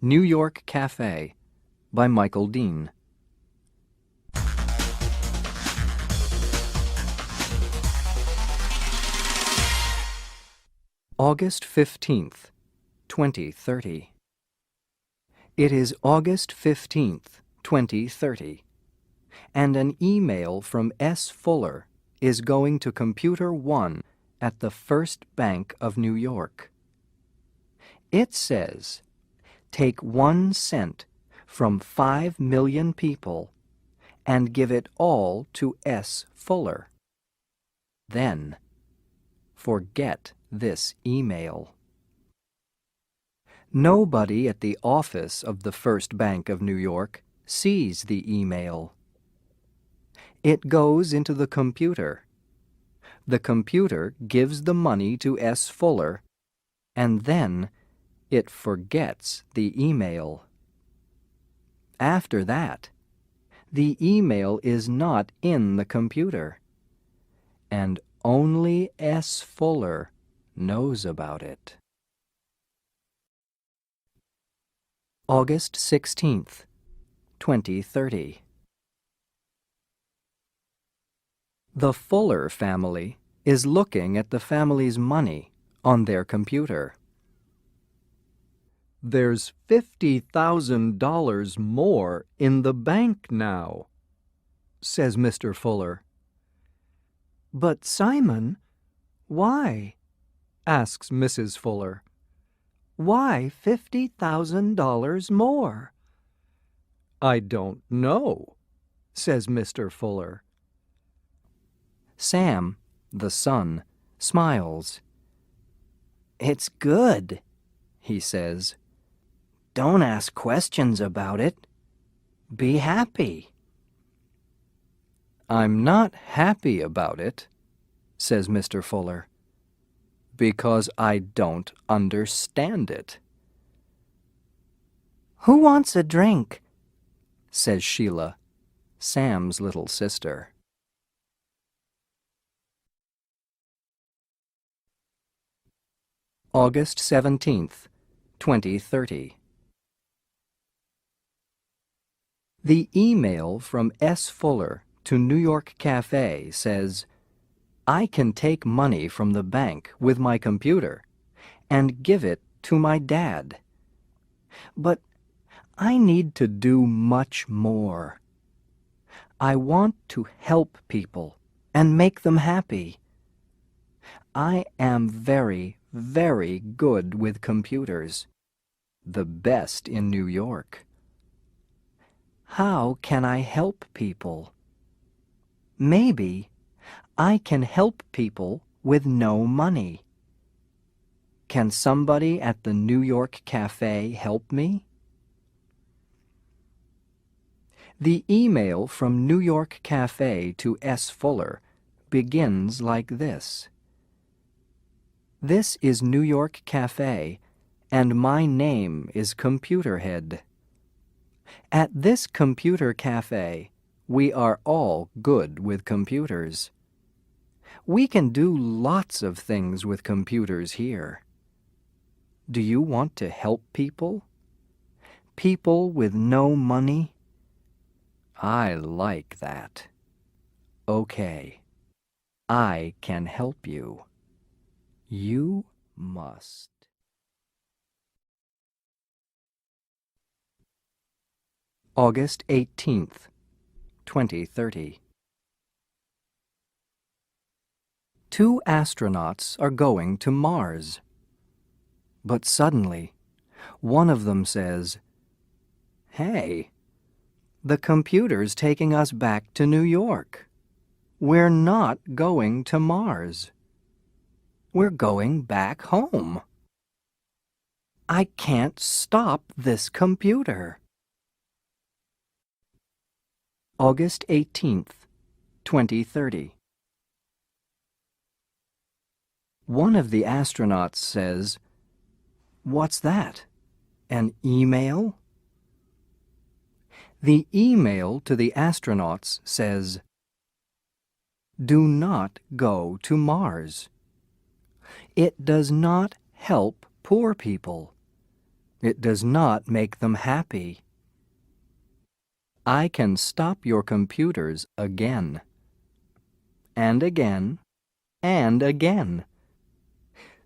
New York Cafe by Michael Dean. August 15th, 2030. It is August 15th, 2030, and an email from S. Fuller is going to Computer 1 at the First Bank of New York. It says, take 1 cent from 5 million people and give it all to S. Fuller. Then, forget this email. Nobody at the office of the First Bank of New York sees the email. It goes into the computer. The computer gives the money to S. Fuller, and then it forgets the email. After that, the email is not in the computer, and only S. Fuller knows about it. August 16th, 2030. The Fuller family is looking at the family's money on their computer. There's $50,000 more in the bank now, says Mr. Fuller. But Simon, why? Asks Mrs. Fuller. Why $50,000 more? I don't know, says Mr. Fuller. Sam, the son, smiles. It's good, he says. Don't ask questions about it. Be happy. I'm not happy about it, says Mr. Fuller, because I don't understand it. Who wants a drink? Says Sheila, Sam's little sister. August 17th, 2030. The email from S. Fuller to New York Cafe says, I can take money from the bank with my computer and give it to my dad. But I need to do much more. I want to help people and make them happy. I am very, very good with computers, the best in New York. How can I help people? Maybe I can help people with no money. Can somebody at the New York Cafe help me? The email from New York Cafe to S. Fuller begins like this. This is New York Cafe, and my name is Computerhead. At this computer cafe, we are all good with computers. We can do lots of things with computers here. Do you want to help people? People with no money? I like that. Okay, I can help you. You must. August 18th, 2030. 2 astronauts are going to Mars. But suddenly, one of them says, Hey, the computer's taking us back to New York. We're not going to Mars. We're going back home. I can't stop this computer. August 18th, 2030. One of the astronauts says, What's that? An email? The email to the astronauts says, Do not go to Mars. It does not help poor people. It does not make them happy. I can stop your computers again, and again, and again.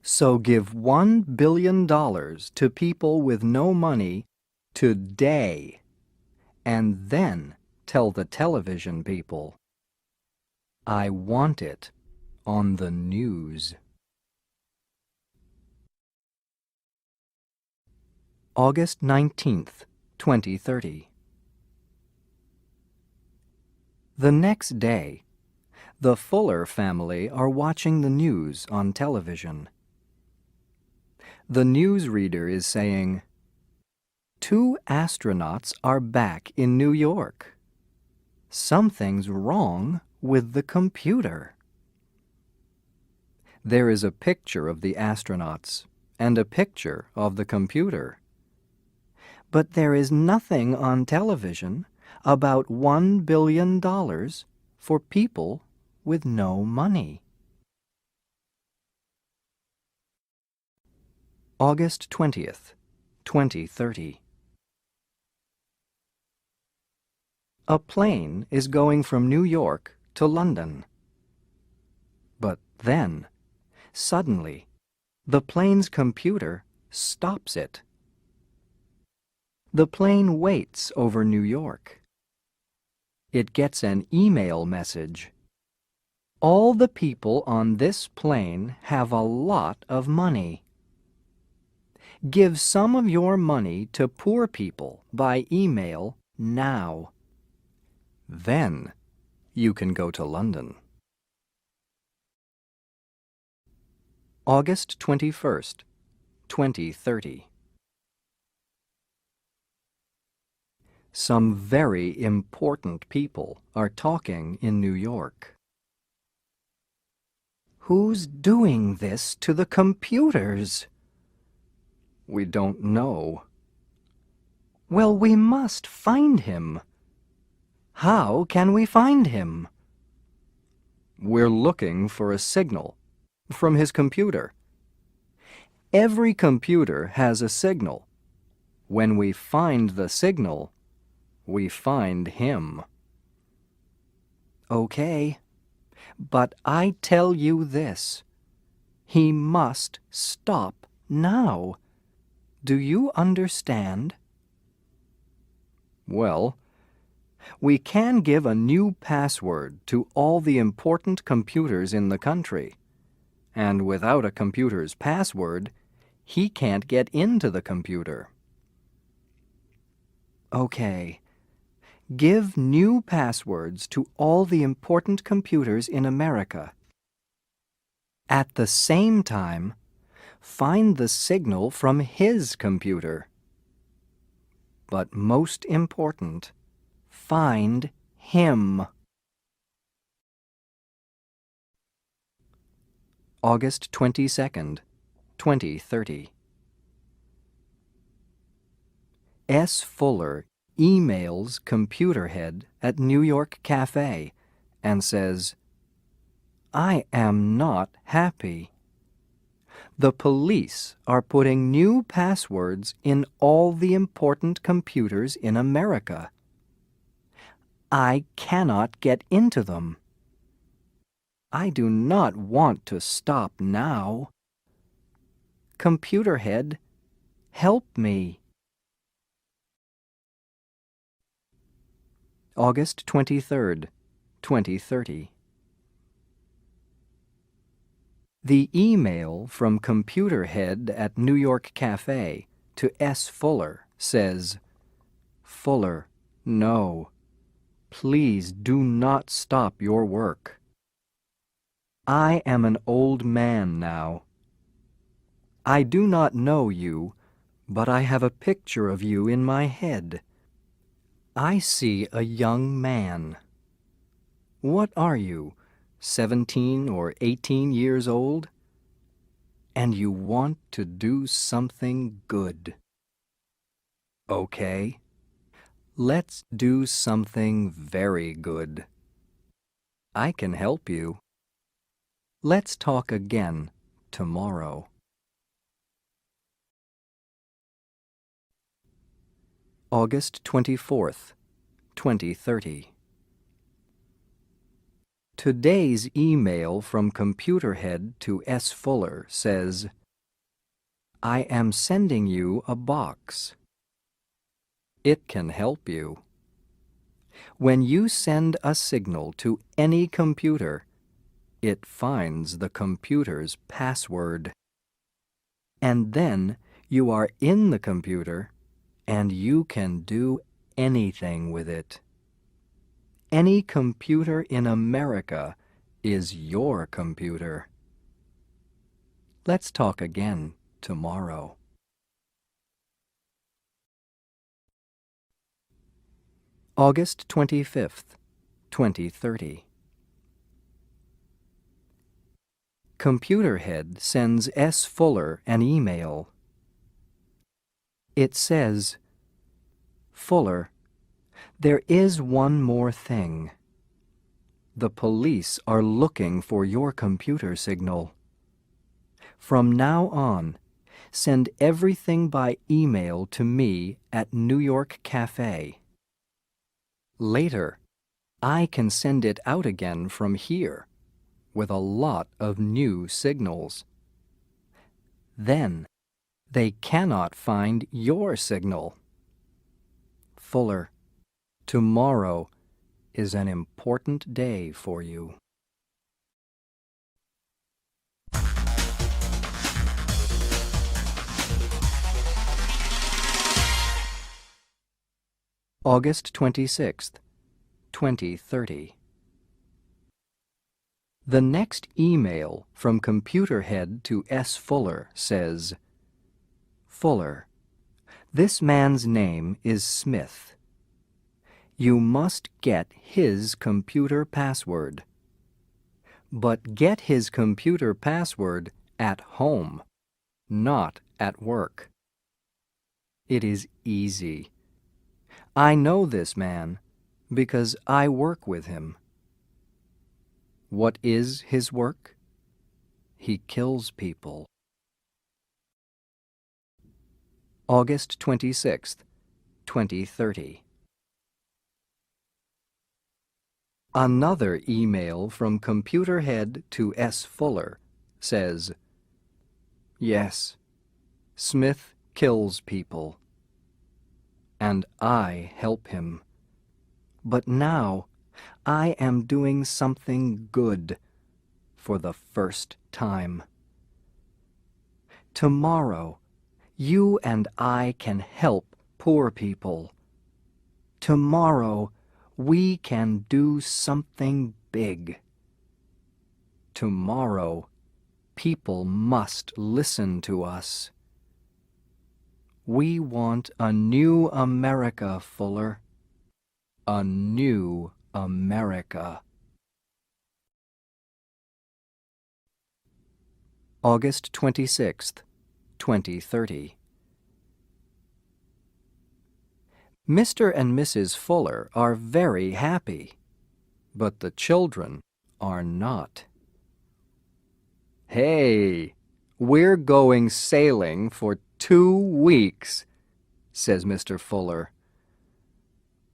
So give $1 billion to people with no money today, and then tell the television people, I want it on the news. August 19th, 2030. The next day, the Fuller family are watching the news on television. The newsreader is saying, 2 astronauts are back in New York. Something's wrong with the computer. There is a picture of the astronauts and a picture of the computer. But there is nothing on television about $1 billion for people with no money. August 20th, 2030. A plane is going from New York to London. But then, suddenly, the plane's computer stops it. The plane waits over New York. It gets an email message. All the people on this plane have a lot of money. Give some of your money to poor people by email now. Then you can go to London. August 21st, 2030. Some very important people are talking in New York. Who's doing this to the computers? We don't know. Well, we must find him. How can we find him? We're looking for a signal from his computer. Every computer has a signal. When we find the signal, we find him. Okay, but I tell you this. He must stop now. Do you understand? Well, we can give a new password to all the important computers in the country. And without a computer's password, he can't get into the computer. Okay. Give new passwords to all the important computers in America. At the same time, find the signal from his computer. But most important, find him. August 22nd, 2030. S. Fuller emails computer head at New York Cafe and says, I am not happy. The police are putting new passwords in all the important computers in America. I cannot get into them. I do not want to stop now. Computer head, help me. August 23rd, 2030. The email from computer head at New York Cafe to S. Fuller says, Fuller, no. Please do not stop your work. I am an old man now. I do not know you, but I have a picture of you in my head. I see a young man. What are you, 17 or 18 years old? And you want to do something good. Okay, let's do something very good. I can help you. Let's talk again tomorrow. August 24th, 2030. Today's email from Computerhead to S. Fuller says, I am sending you a box. It can help you. When you send a signal to any computer, it finds the computer's password. And then you are in the computer and you can do anything with it. Any computer in America is your computer. Let's talk again tomorrow. August 25th, 2030. Computerhead sends S. Fuller an email. It says, Fuller, there is one more thing. The police are looking for your computer signal. From now on, send everything by email to me at New York Cafe. Later, I can send it out again from here with a lot of new signals. Then, they cannot find your signal. Fuller, tomorrow is an important day for you. August 26th, 2030. The next email from Computerhead to S. Fuller says, Fuller, this man's name is Smith. You must get his computer password. But get his computer password at home, not at work. It is easy. I know this man because I work with him. What is his work? He kills people. August 26th, 2030. Another email from Computerhead to S. Fuller says, Yes, Smith kills people. And I help him. But now I am doing something good for the first time. Tomorrow, you and I can help poor people. Tomorrow, we can do something big. Tomorrow, people must listen to us. We want a new America, Fuller. A new America. August 26th, 2030. Mr. and Mrs. Fuller are very happy, but the children are not. Hey, we're going sailing for 2 weeks, says Mr. Fuller.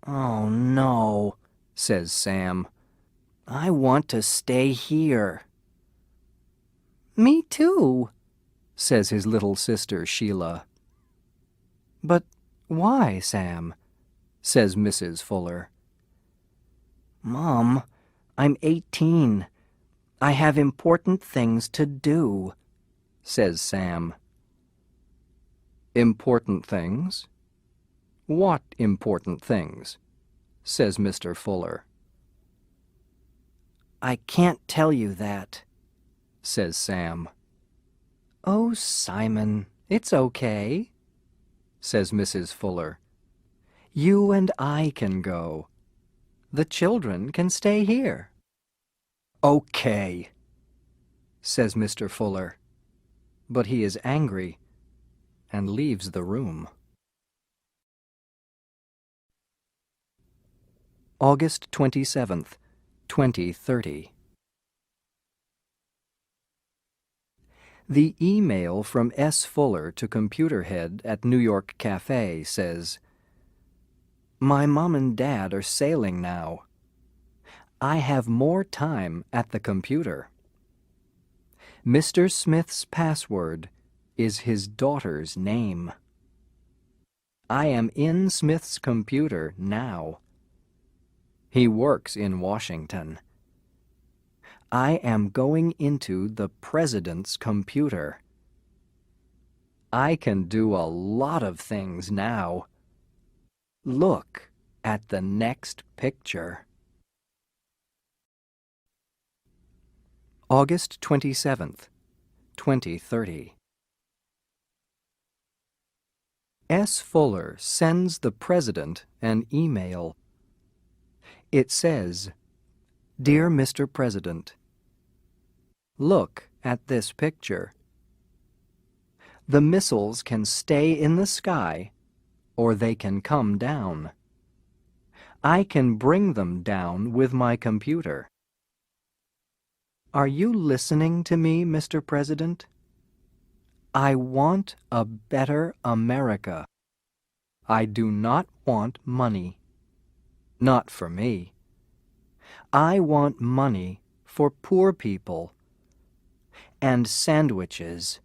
Oh, no, says Sam. I want to stay here. Me too, says his little sister Sheila. But why, Sam? Says Mrs. Fuller. Mom, I'm 18. I have important things to do, says Sam. Important things? What important things? Says Mr. Fuller. I can't tell you that, says Sam. Oh, Simon, it's okay, says Mrs. Fuller. You and I can go. The children can stay here. Okay, says Mr. Fuller, but he is angry and leaves the room. August 27th, 2030. The email from S. Fuller to Computerhead at New York Cafe says, My mom and dad are sailing now. I have more time at the computer. Mr. Smith's password is his daughter's name. I am in Smith's computer now. He works in Washington. I am going into the president's computer. I can do a lot of things now. Look at the next picture. August 27th, 2030. S. Fuller sends the President an email. It says, "Dear Mr. President, look at this picture. The missiles can stay in the sky or they can come down. I can bring them down with my computer. Are you listening to me, Mr. President? I want a better America. I do not want money. Not for me. I want money for poor people. And sandwiches.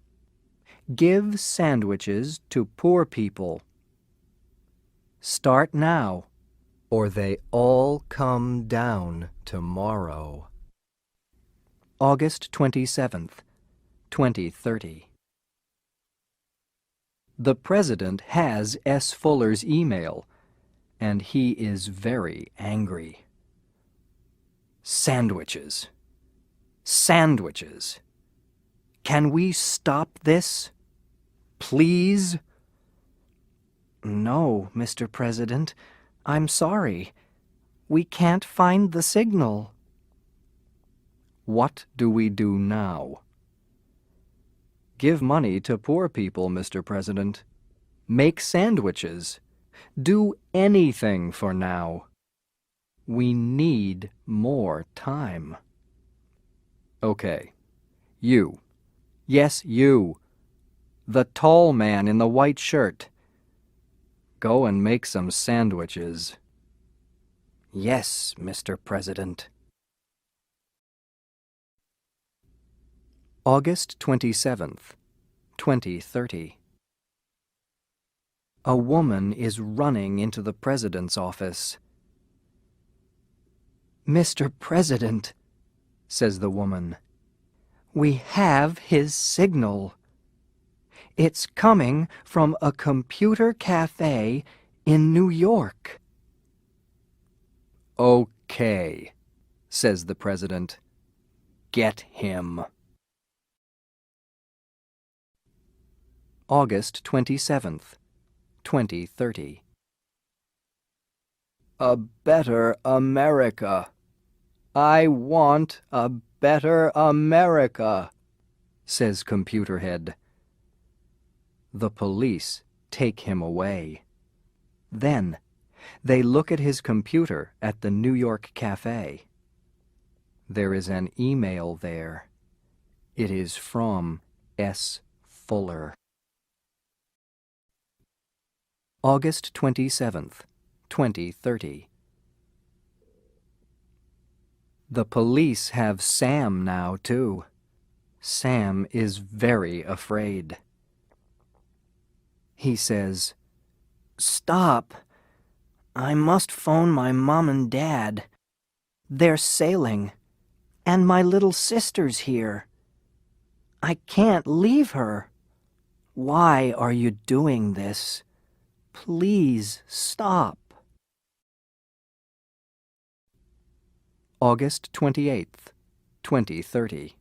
Give sandwiches to poor people. Start now, or they all come down tomorrow." August 27th, 2030. The President has S. Fuller's email, and he is very angry. Sandwiches. Sandwiches. Can we stop this? Please? No, Mr. President. I'm sorry. We can't find the signal. What do we do now? Give money to poor people, Mr. President. Make sandwiches. Do anything for now. We need more time. Okay. You. Yes, you. The tall man in the white shirt. Go and make some sandwiches. Yes, Mr. President. August 27th, 2030. A woman is running into the President's office. "Mr. President," says the woman, "we have his signal. It's coming from a computer cafe in New York." "Okay," says the President. "Get him." August 27th, 2030. A better America. I want a better America, says Computerhead. The police take him away. Then they look at his computer at the New York cafe. There is an email there. It is from S. Fuller. August 27th, 2030. The police have Sam now, too. Sam is very afraid. He says, "Stop. I must phone my mom and dad. They're sailing, and my little sister's here. I can't leave her. Why are you doing this? Please stop." August 28th, 2030.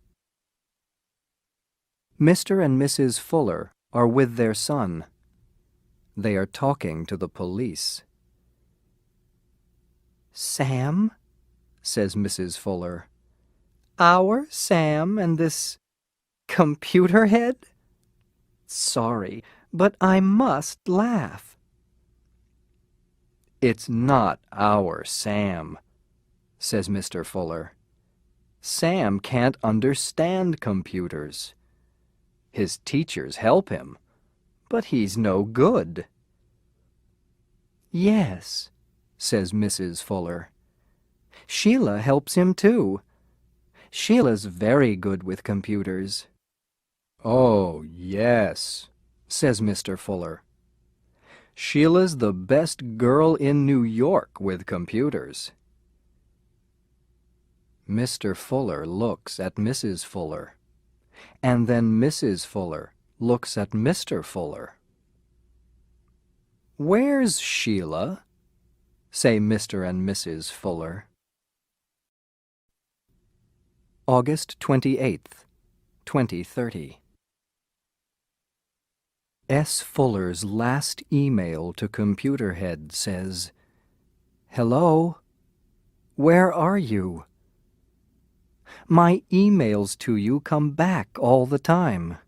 Mr. and Mrs. Fuller are with their son. They are talking to the police. "Sam?" says Mrs. Fuller. "Our Sam and this Computerhead? Sorry, but I must laugh." "It's not our Sam," says Mr. Fuller. "Sam can't understand computers. His teachers help him, but he's no good." "Yes," says Mrs. Fuller. Sheila helps him too. Sheila's very good with computers. Oh, yes, says Mr. Fuller. Sheila's the best girl in New York with computers. Mr. Fuller looks at Mrs. Fuller, and then Mrs. Fuller looks at Mr. Fuller. Where's Sheila? Say Mr. and Mrs. Fuller. August 28th, 2030. S. Fuller's last email to Computerhead says, "Hello? Where are you? My emails to you come back all the time.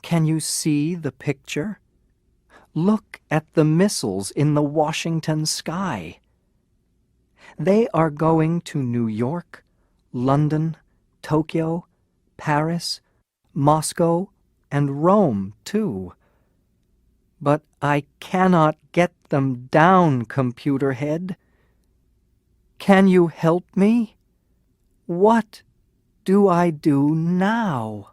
Can you see the picture? Look at the missiles in the Washington sky. They are going to New York, London, Tokyo, Paris, Moscow, and Rome, too. But I cannot get them down, Computerhead. Can you help me? What do I do now?"